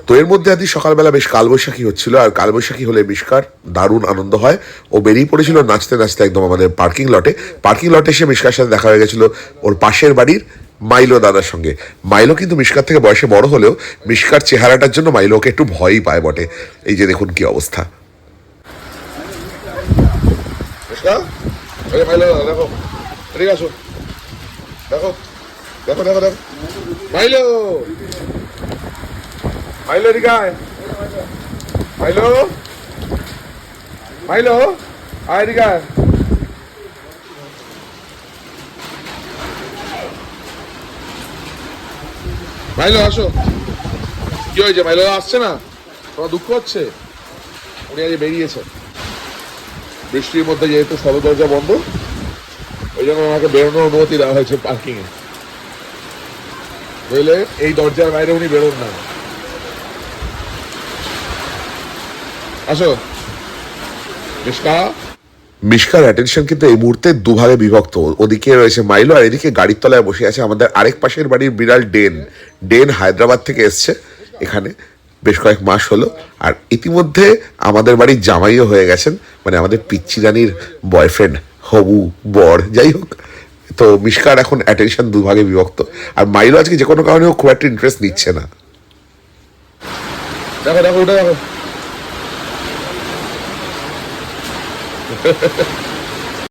তো এর মধ্যে আদি সকালবেলা বেশ কালবৈশাখী হচ্ছিল, আর কালবৈশাখী হলে মিশকার দারুণ আনন্দ হয়। ও বেরিয়ে পড়েছিল নাচতে নাচতে একদম আমাদের পার্কিং লটে এসে মিশকার সাথে দেখা হয়ে গেছিল ওর পাশের বাড়ির মাইলো দাদার সঙ্গে। মাইলো কিন্তু মিশকার থেকে বয়সে বড় হলেও মিশকার চেহারাটার জন্য মাইলো ওকে একটু ভয়ই পায় বটে। এই যে দেখুন কি অবস্থা। দেখো দেখো দেখো দেখো দেখো মাইলো মাইলো রিগায় মাইলো মাইলো আয় রিগায়। মাইলো আসো। কি হয়েছে? মাইলো আসছে না? তোমার দুঃখ হচ্ছে? উনি আজ বেরিয়েছে বৃষ্টির মধ্যে, যেহেতু সদর দরজা বন্ধ ওই জন্য ওনাকে বেরোনোর অনুমতি দেওয়া হয়েছে পার্কিং এ। বুঝলে, এই দরজার বাইরে উনি বেরোন না। আসো মিশকার অ্যাটেনশন কিন্তু এই মুহূর্তে দুভাগে বিভক্ত। ওদিকে রয়েছে মাইলো, আর এদিকে গাড়ির তলায় বসে আছে আমাদের আরেক পাশের বাড়ির বিড়াল ডেন হায়দ্রাবাদ থেকে এসছে এখানে বেশ কয়েক মাস হলো, আর ইতিমধ্যে আমাদের বাড়ির জামাইও হয়ে গেছেন, মানে আমাদের পিচ্চি রানীর বয়ফ্রেন্ড, হবু বর, যাই হোক। তো মিশকার এখন অ্যাটেনশন দুভাগে বিভক্ত, আর মাইলো আজকে যে কোনো কারণেও খুব একটা ইন্টারেস্ট নিচ্ছে না। দেখো দেখো ওটা দেখো